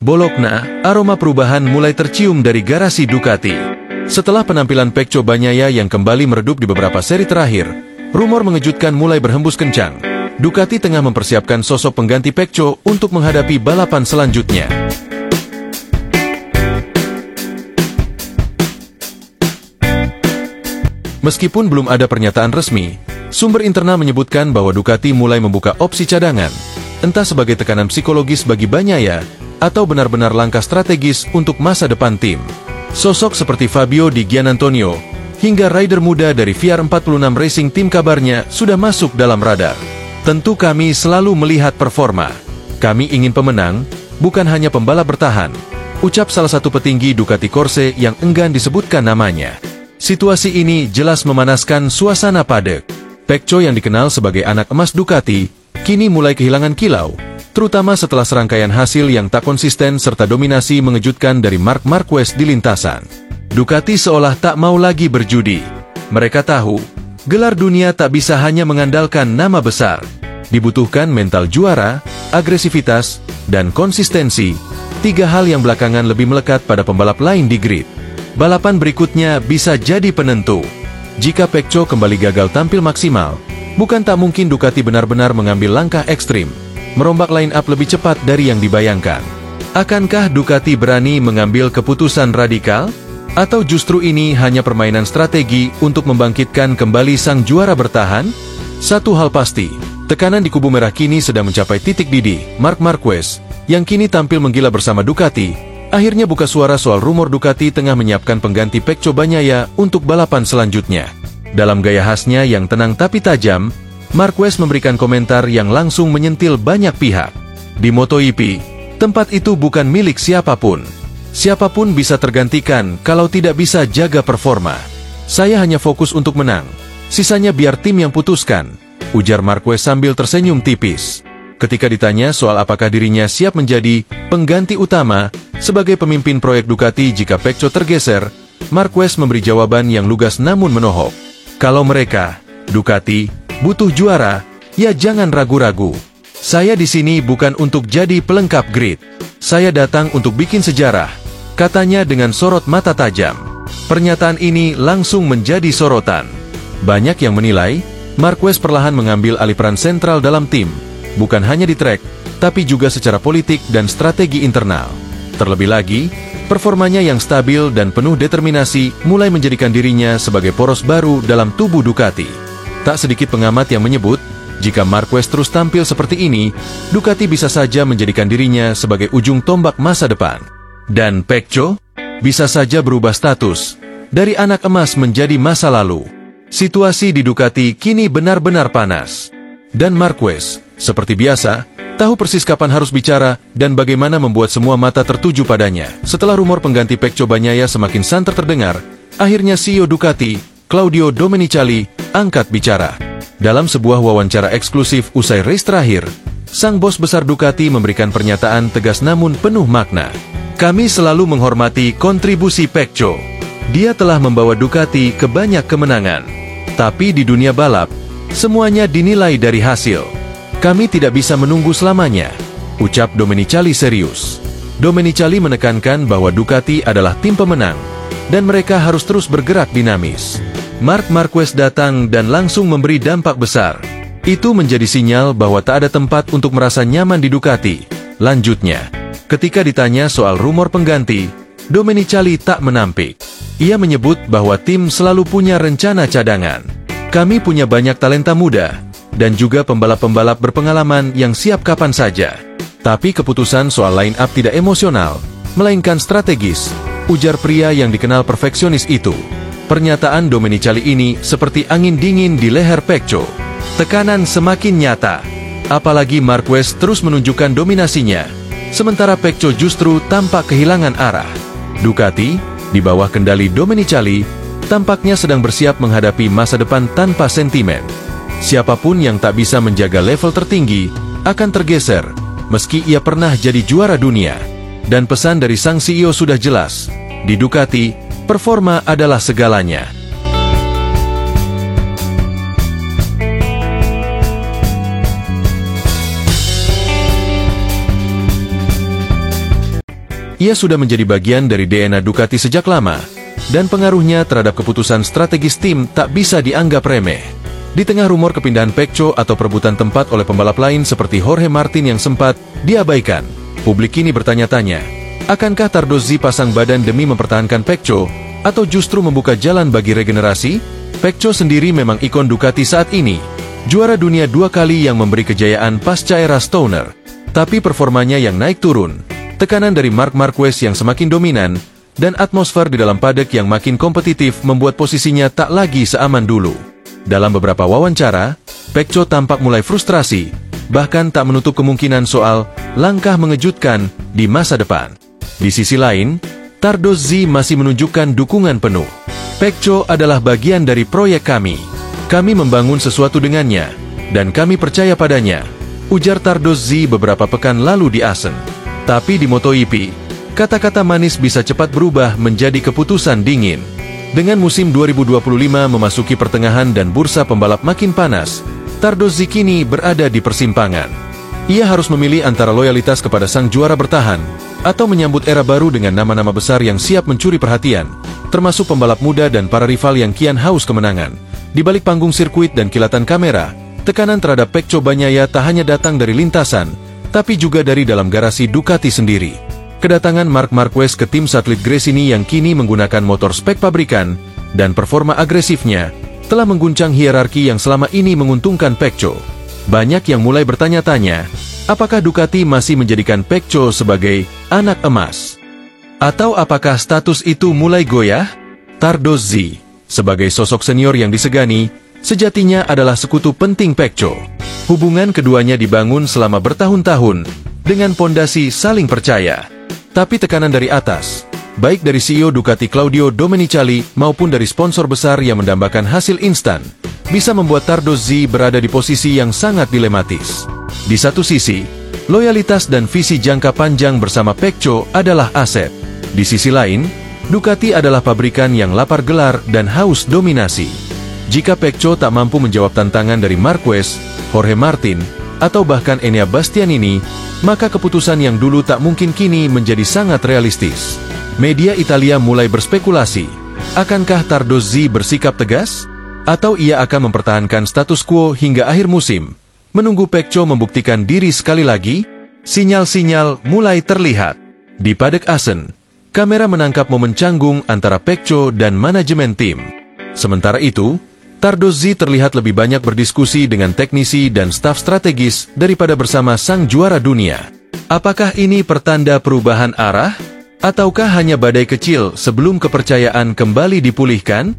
Bologna, aroma perubahan mulai tercium dari garasi Ducati. Setelah penampilan Pecco Bagnaia yang kembali meredup di beberapa seri terakhir, rumor mengejutkan mulai berhembus kencang. Ducati tengah mempersiapkan sosok pengganti Pecco untuk menghadapi balapan selanjutnya. Meskipun belum ada pernyataan resmi, sumber internal menyebutkan bahwa Ducati mulai membuka opsi cadangan, entah sebagai tekanan psikologis bagi Bagnaia, atau benar-benar langkah strategis untuk masa depan tim. Sosok seperti Fabio Di Giannantonio, hingga rider muda dari VR46 Racing Team kabarnya sudah masuk dalam radar. Tentu kami selalu melihat performa. Kami ingin pemenang, bukan hanya pembalap bertahan, ucap salah satu petinggi Ducati Corse yang enggan disebutkan namanya. Situasi ini jelas memanaskan suasana padek. Pecco yang dikenal sebagai anak emas Ducati, kini mulai kehilangan kilau, terutama setelah serangkaian hasil yang tak konsisten serta dominasi mengejutkan dari Marc Marquez di lintasan. Ducati seolah tak mau lagi berjudi. Mereka tahu, gelar dunia tak bisa hanya mengandalkan nama besar. Dibutuhkan mental juara, agresivitas, dan konsistensi, tiga hal yang belakangan lebih melekat pada pembalap lain di grid. Balapan berikutnya bisa jadi penentu. Jika Pecco kembali gagal tampil maksimal, bukan tak mungkin Ducati benar-benar mengambil langkah ekstrim, merombak line up lebih cepat dari yang dibayangkan. Akankah Ducati berani mengambil keputusan radikal? Atau justru ini hanya permainan strategi untuk membangkitkan kembali sang juara bertahan? Satu hal pasti, tekanan di kubu merah kini sedang mencapai titik didih. Marc Marquez, yang kini tampil menggila bersama Ducati, akhirnya buka suara soal rumor Ducati tengah menyiapkan pengganti Pecco Bagnaia untuk balapan selanjutnya. Dalam gaya khasnya yang tenang tapi tajam, Marquez memberikan komentar yang langsung menyentil banyak pihak. Di MotoGP, tempat itu bukan milik siapapun. Siapapun bisa tergantikan kalau tidak bisa jaga performa. Saya hanya fokus untuk menang. Sisanya biar tim yang putuskan, ujar Marquez sambil tersenyum tipis. Ketika ditanya soal apakah dirinya siap menjadi pengganti utama sebagai pemimpin proyek Ducati jika Pecco tergeser, Marquez memberi jawaban yang lugas namun menohok. Kalau mereka, Ducati, butuh juara, ya jangan ragu-ragu. Saya di sini bukan untuk jadi pelengkap grid. Saya datang untuk bikin sejarah, katanya dengan sorot mata tajam. Pernyataan ini langsung menjadi sorotan. Banyak yang menilai, Marquez perlahan mengambil alih peran sentral dalam tim, bukan hanya di trek, tapi juga secara politik dan strategi internal. Terlebih lagi, performanya yang stabil dan penuh determinasi mulai menjadikan dirinya sebagai poros baru dalam tubuh Ducati. Tak sedikit pengamat yang menyebut, jika Marquez terus tampil seperti ini, Ducati bisa saja menjadikan dirinya sebagai ujung tombak masa depan. Dan Pecco bisa saja berubah status dari anak emas menjadi masa lalu. Situasi di Ducati kini benar-benar panas. Dan Marquez, seperti biasa, tahu persis kapan harus bicara dan bagaimana membuat semua mata tertuju padanya. Setelah rumor pengganti Pecco Bagnaia semakin santer terdengar, akhirnya CEO Ducati, Claudio Domenicali, angkat bicara. Dalam sebuah wawancara eksklusif usai race terakhir, sang bos besar Ducati memberikan pernyataan tegas namun penuh makna. Kami selalu menghormati kontribusi Pecco. Dia telah membawa Ducati ke banyak kemenangan. Tapi di dunia balap, semuanya dinilai dari hasil. Kami tidak bisa menunggu selamanya, ucap Domenicali serius. Domenicali menekankan bahwa Ducati adalah tim pemenang, dan mereka harus terus bergerak dinamis. Marc Marquez datang dan langsung memberi dampak besar. Itu menjadi sinyal bahwa tak ada tempat untuk merasa nyaman di Ducati. Lanjutnya, ketika ditanya soal rumor pengganti, Domenicali tak menampik. Ia menyebut bahwa tim selalu punya rencana cadangan. Kami punya banyak talenta muda, dan juga pembalap-pembalap berpengalaman yang siap kapan saja. Tapi keputusan soal line up tidak emosional, melainkan strategis, ujar pria yang dikenal perfeksionis itu. Pernyataan Domenicali ini seperti angin dingin di leher Pecco. Tekanan semakin nyata, apalagi Marquez terus menunjukkan dominasinya, sementara Pecco justru tampak kehilangan arah. Ducati, di bawah kendali Domenicali, tampaknya sedang bersiap menghadapi masa depan tanpa sentimen. Siapapun yang tak bisa menjaga level tertinggi, akan tergeser, meski ia pernah jadi juara dunia. Dan pesan dari sang CEO sudah jelas, di Ducati, performa adalah segalanya. Ia sudah menjadi bagian dari DNA Ducati sejak lama, dan pengaruhnya terhadap keputusan strategis tim tak bisa dianggap remeh. Di tengah rumor kepindahan Pecco atau perebutan tempat oleh pembalap lain seperti Jorge Martin yang sempat diabaikan, publik kini bertanya-tanya, akankah Tardozzi pasang badan demi mempertahankan Pecco, atau justru membuka jalan bagi regenerasi? Pecco sendiri memang ikon Ducati saat ini, juara dunia 2 kali yang memberi kejayaan pasca era Stoner. Tapi performanya yang naik turun, tekanan dari Marc Marquez yang semakin dominan, dan atmosfer di dalam paddock yang makin kompetitif membuat posisinya tak lagi seaman dulu. Dalam beberapa wawancara, Pecco tampak mulai frustrasi, bahkan tak menutup kemungkinan soal langkah mengejutkan di masa depan. Di sisi lain, Tardozzi masih menunjukkan dukungan penuh. Pecco adalah bagian dari proyek kami. Kami membangun sesuatu dengannya, dan kami percaya padanya, ujar Tardozzi beberapa pekan lalu di Assen. Tapi di MotoGP, kata-kata manis bisa cepat berubah menjadi keputusan dingin. Dengan musim 2025 memasuki pertengahan dan bursa pembalap makin panas, Tardozzi kini berada di persimpangan. Ia harus memilih antara loyalitas kepada sang juara bertahan, atau menyambut era baru dengan nama-nama besar yang siap mencuri perhatian, termasuk pembalap muda dan para rival yang kian haus kemenangan. Di balik panggung sirkuit dan kilatan kamera, tekanan terhadap Pecco Bagnaia tak hanya datang dari lintasan, tapi juga dari dalam garasi Ducati sendiri. Kedatangan Marc Marquez ke tim satelit Gresini yang kini menggunakan motor spek pabrikan, dan performa agresifnya, telah mengguncang hierarki yang selama ini menguntungkan Pecco. Banyak yang mulai bertanya-tanya, apakah Ducati masih menjadikan Pecco sebagai anak emas? Atau apakah status itu mulai goyah? Tardozzi, sebagai sosok senior yang disegani, sejatinya adalah sekutu penting Pecco. Hubungan keduanya dibangun selama bertahun-tahun, dengan pondasi saling percaya. Tapi tekanan dari atas, baik dari CEO Ducati Claudio Domenicali maupun dari sponsor besar yang mendambakan hasil instan, bisa membuat Tardozzi berada di posisi yang sangat dilematis. Di satu sisi, loyalitas dan visi jangka panjang bersama Pecco adalah aset. Di sisi lain, Ducati adalah pabrikan yang lapar gelar dan haus dominasi. Jika Pecco tak mampu menjawab tantangan dari Marquez, Jorge Martin, atau bahkan Enea Bastianini, maka keputusan yang dulu tak mungkin kini menjadi sangat realistis. Media Italia mulai berspekulasi, akankah Tardozzi bersikap tegas? Atau ia akan mempertahankan status quo hingga akhir musim, menunggu Pecco membuktikan diri sekali lagi? Sinyal-sinyal mulai terlihat. Di paddock Assen, kamera menangkap momen canggung antara Pecco dan manajemen tim. Sementara itu, Tardozzi terlihat lebih banyak berdiskusi dengan teknisi dan staf strategis daripada bersama sang juara dunia. Apakah ini pertanda perubahan arah? Ataukah hanya badai kecil sebelum kepercayaan kembali dipulihkan?